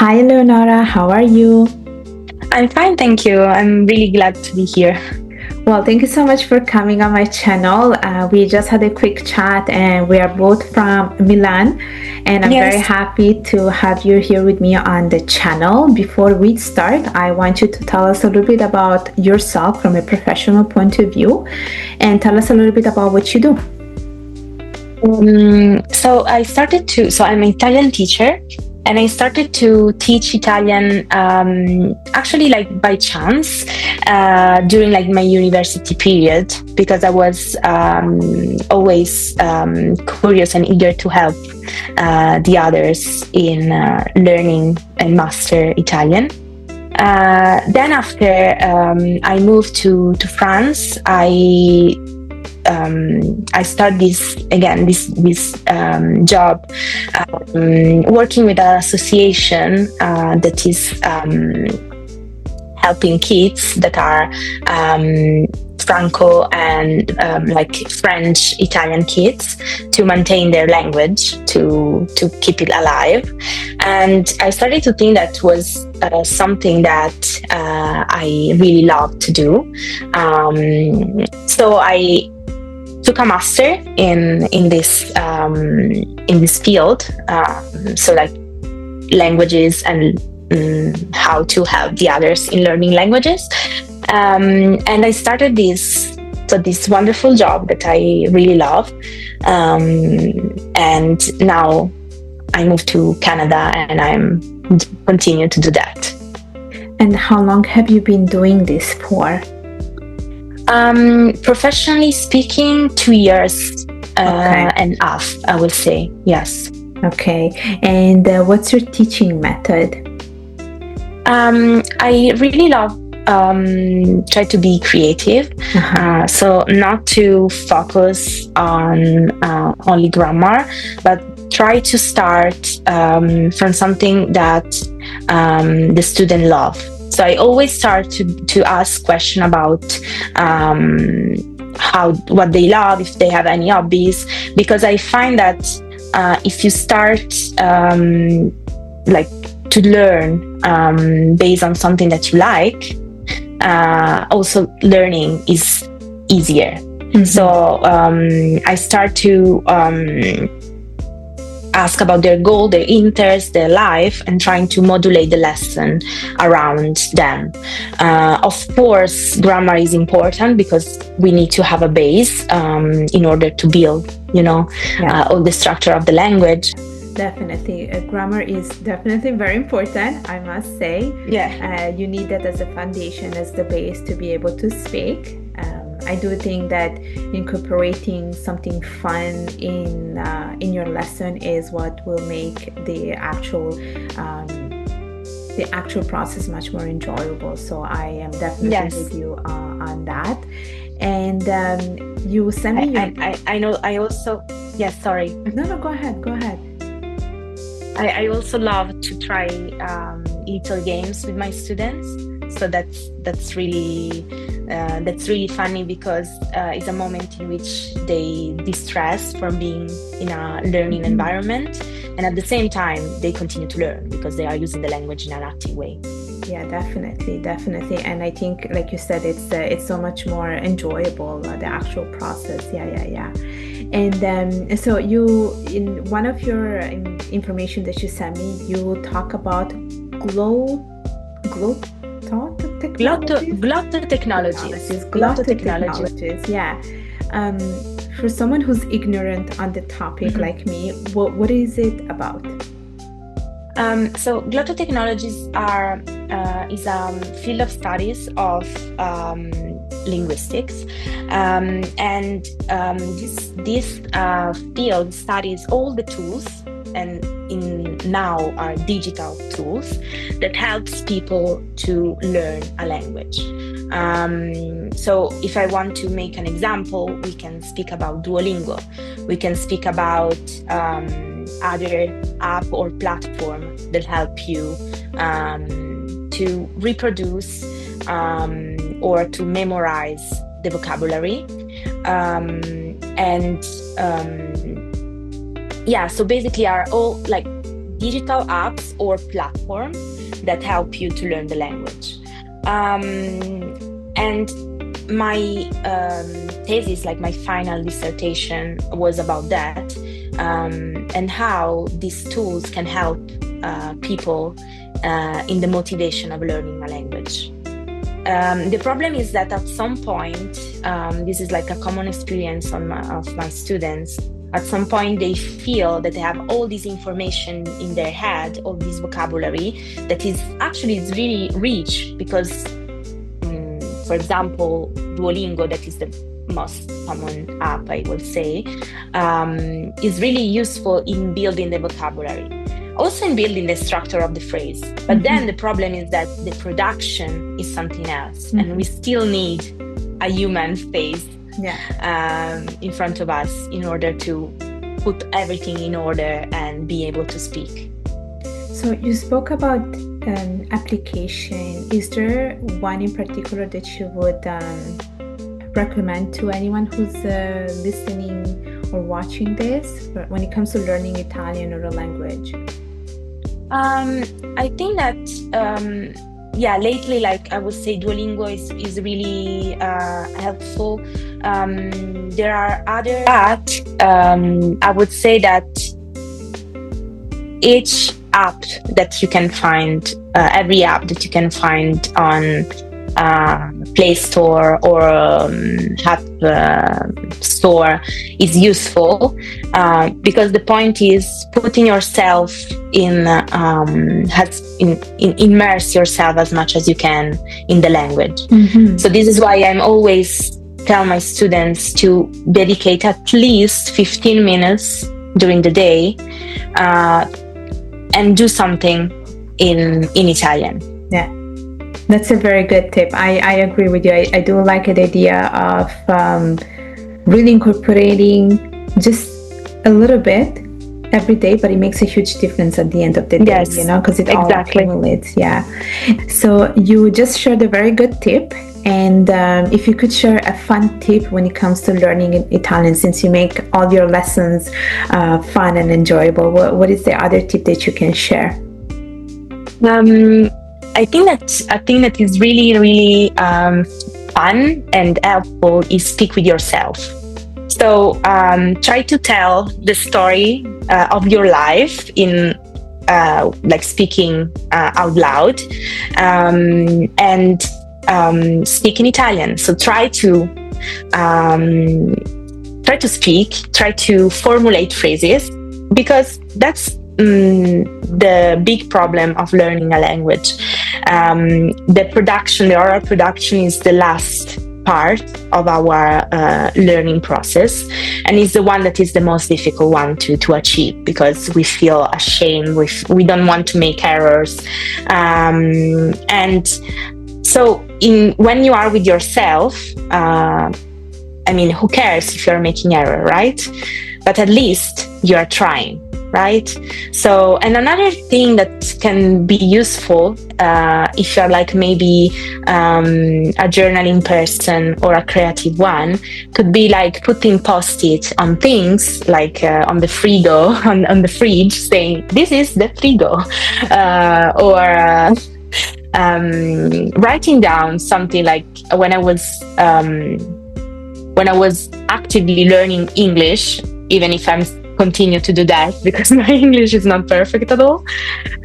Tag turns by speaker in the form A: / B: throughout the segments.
A: Hi, Leonora. How are you?
B: I'm fine, thank you. I'm really glad to be here.
A: Well, thank you so much for coming on my channel. We just had a quick chat, and we are both from Milan. And I'm very
B: Yes.
A: happy to have you here with me on the channel. Before we start, I want you to tell us a little bit about yourself from a professional point of view, and tell us a little bit about what you do.
B: So I'm an Italian teacher, and I started to teach Italian actually like by chance during like my university period, because I was always curious and eager to help the others in learning and master Italian. Then after I moved to France, I started this job working with an association that is helping kids that are Franco and like French Italian kids to maintain their language, to keep it alive. And I started to think that was something that I really love to do. So I took a master in this field, so like languages and how to help the others in learning languages. And I started this wonderful job that I really love. And now I moved to Canada, and I'm continue to do that.
A: And how long have you been doing this for?
B: Professionally speaking, 2 years and a half, I would say. Yes.
A: Okay. And what's your teaching method?
B: I really love try to be creative, so not to focus on only grammar, but try to start from something that the student love. So I always start to ask questions about what they love, if they have any hobbies, because I find that if you start like to learn based on something that you like, also learning is easier. Mm-hmm. So I start to ask about their goal, their interest, their life, and trying to modulate the lesson around them. Of course, grammar is important because we need to have a base in order to build, all the structure of the language.
A: Definitely. Grammar is definitely very important, I must say.
B: Yeah.
A: You need that as a foundation, as the base to be able to speak. I do think that incorporating something fun in your lesson is what will make the actual process much more enjoyable. So I am definitely with you on that. And you send me.
B: I know. I also. Yes. Sorry.
A: No. Go ahead.
B: I also love to try little games with my students. So that's really funny, because it's a moment in which they distress from being in a learning environment, and at the same time they continue to learn because they are using the language in an active way.
A: Yeah, definitely, and I think, like you said, it's so much more enjoyable, the actual process. Yeah. And so you, in one of your information that you sent me, you talk about glottotechnologies. Yeah. For someone who's ignorant on the topic like me, what is it about?
B: So glottotechnologies is a field of studies of linguistics, and this field studies all the tools, and now are digital tools that helps people to learn a language. So if I want to make an example, we can speak about Duolingo. We can speak about other app or platform that help you to reproduce or to memorize the vocabulary. So basically are all like digital apps or platforms that help you to learn the language. And my thesis, like my final dissertation, was about that, and how these tools can help people in the motivation of learning a language. The problem is that at some point, this is like a common experience of my students, at some point they feel that they have all this information in their head, all this vocabulary that is really rich, because for example, Duolingo, that is the most common app, I will say, is really useful in building the vocabulary, also in building the structure of the phrase. But then the problem is that the production is something else, and we still need a human face in front of us in order to put everything in order and be able to speak.
A: So you spoke about application. Is there one in particular that you would recommend to anyone who's listening or watching this when it comes to learning Italian or a language?
B: I think that lately, like I would say, Duolingo is really helpful. There are other, but I would say that each app that you can find, every app that you can find on Play Store or App Store is useful, because the point is putting yourself immerse yourself as much as you can in the language. So this is why I'm always tell my students to dedicate at least 15 minutes during the day and do something in Italian.
A: Yeah, that's a very good tip. I agree with you. I do like the idea of really incorporating just a little bit every day, but it makes a huge difference at the end of the day,
B: yes,
A: because it all accumulates. Yeah. So you just shared a very good tip. And if you could share a fun tip when it comes to learning Italian, since you make all your lessons fun and enjoyable, what is the other tip that you can share?
B: I think that is really, really fun and helpful is speak with yourself. So try to tell the story of your life in like speaking out loud, and speak in Italian. So try to speak, try to formulate phrases, because that's the big problem of learning a language. The oral production is the last part of our learning process, and is the one that is the most difficult one to achieve, because we feel ashamed, we don't want to make errors, and so when you are with yourself, who cares if you're making error, right? But at least you're trying, right? So, and another thing that can be useful if you're like maybe a journaling person or a creative one, could be like putting post-it on things, like on the frigo, on the fridge, saying, this is the frigo, or writing down something like when I was actively learning English, even if I'm continue to do that because my English is not perfect at all.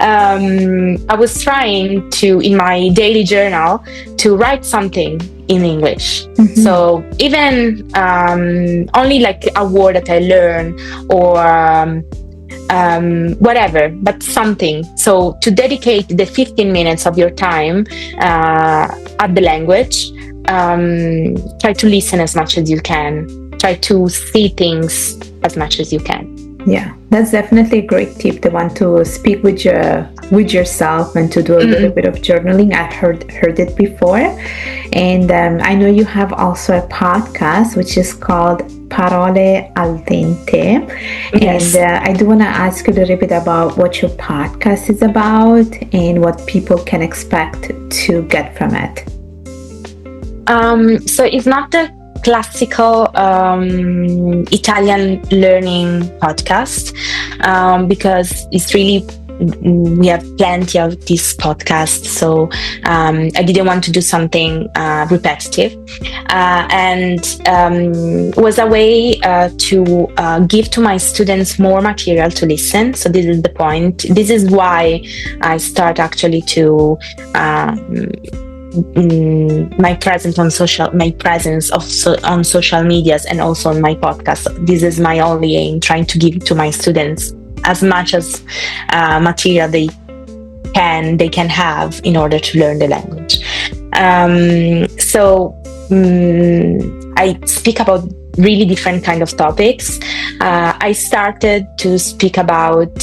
B: I was trying to, in my daily journal, to write something in English. So even only like a word that I learn, or whatever, but something. So to dedicate the 15 minutes of your time at the language, try to listen as much as you can, try to see things as much as you can.
A: Yeah, that's definitely a great tip, the one to speak with yourself and to do a little bit of journaling. I've heard it before. And I know you have also a podcast which is called Parole al Dente.
B: Yes.
A: And I do want to ask you a little bit about what your podcast is about and what people can expect to get from it.
B: So it's not the classical Italian learning podcast, because it's really we have plenty of these podcasts, so I didn't want to do something repetitive, and was a way to give to my students more material to listen. So this is the point. This is why I start actually to my presence on social medias, and also on my podcast. This is my only aim, trying to give to my students as much as material they can have in order to learn the language. I speak about really different kind of topics. I started to speak about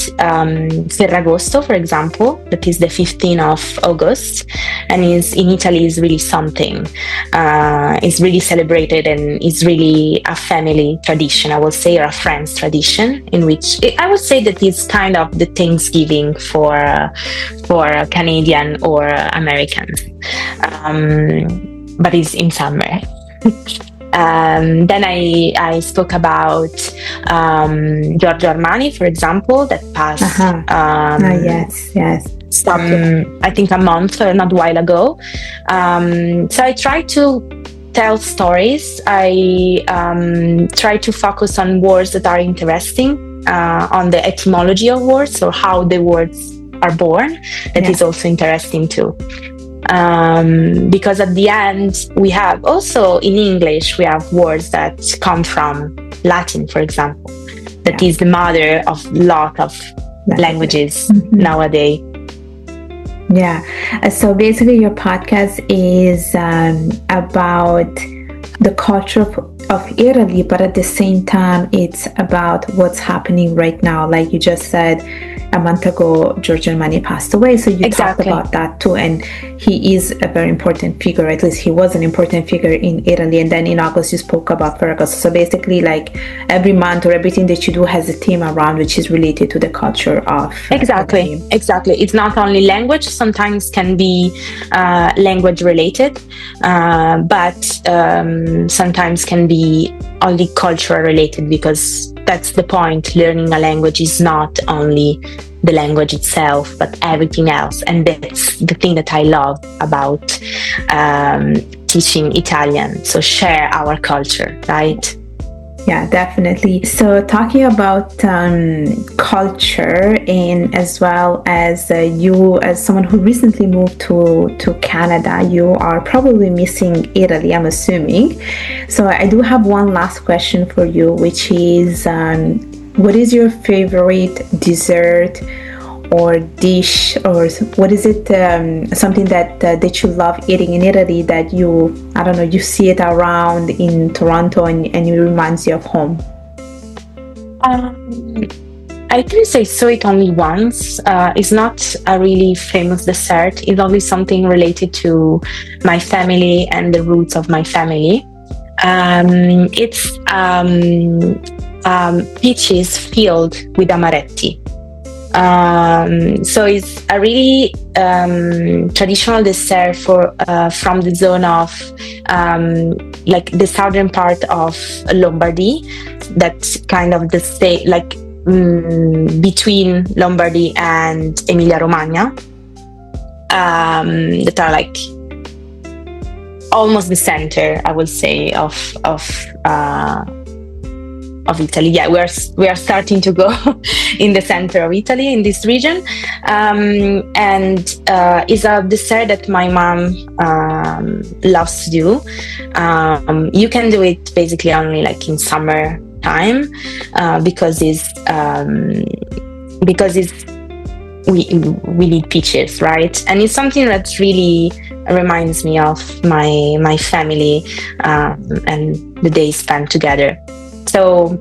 B: Ferragosto, for example, that is the 15th of August, and is in Italy is really something. It's really celebrated, and is really a family tradition, I would say, or a friends tradition, in which I would say that it's kind of the Thanksgiving for Canadian or Americans, but it's in summer. Then I spoke about Giorgio Armani, for example, that passed
A: yes.
B: I think a month or not a while ago. So I try to tell stories. I try to focus on words that are interesting, on the etymology of words, or how the words are born. That is also interesting too. Because at the end, we have also in English, we have words that come from Latin, for example, that is the mother of a lot of languages nowadays.
A: Yeah. So basically your podcast is about the culture of Italy, but at the same time, it's about what's happening right now. Like you just said, a month ago, Giorgio Armani passed away. So you talked about that too. And he is a very important figure. At least he was an important figure in Italy. And then in August, you spoke about Ferragosto. So basically, like every month or everything that you do has a theme around which is related to the culture of
B: Exactly. It's not only language. Sometimes can be language related, but sometimes can be only cultural related, because that's the point. Learning a language is not only the language itself, but everything else. And that's the thing that I love about teaching Italian. So share our culture, right?
A: Yeah, definitely. So talking about culture, and as well as you, as someone who recently moved to Canada, you are probably missing Italy, I'm assuming. So I do have one last question for you, which is what is your favorite dessert or dish, or what is it, something that you love eating in Italy that you, I don't know, you see it around in Toronto and it reminds you of home?
B: I think I saw it only once. It's not a really famous dessert. It's only something related to my family and the roots of my family. It's peaches filled with amaretti. So it's a really traditional dessert from the zone of like the southern part of Lombardy. That's kind of the state, like between Lombardy and Emilia-Romagna, that are like almost the center, I would say, of Italy. Yeah, we are starting to go in the center of Italy, in this region, and is a dessert that my mom loves to do. You can do it basically only like in summer time, because we need peaches, right? And it's something that really reminds me of my family and the days spent together. So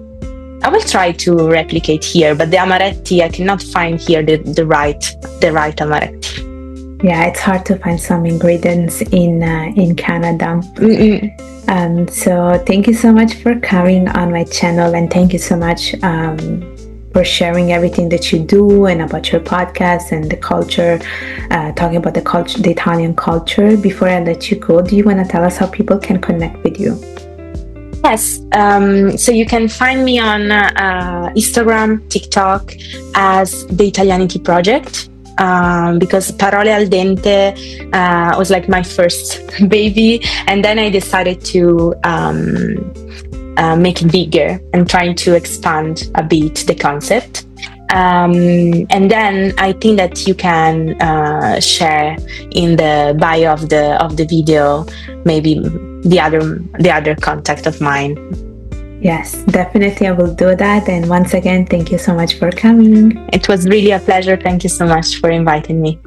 B: I will try to replicate here, but the amaretti, I cannot find here the right amaretti.
A: Yeah, it's hard to find some ingredients in Canada. So thank you so much for coming on my channel, and thank you so much for sharing everything that you do and about your podcast and the culture, talking about the Italian culture. Before I let you go, do you want to tell us how people can connect with you?
B: Yes, so you can find me on Instagram, TikTok as the Italianity Project, because Parole al Dente was like my first baby, and then I decided to make it bigger and trying to expand a bit the concept. And then I think that you can share in the bio of the video maybe the other contact of mine.
A: Yes, definitely I will do that. And once again, thank you so much for coming.
B: It was really a pleasure. Thank you so much for inviting me.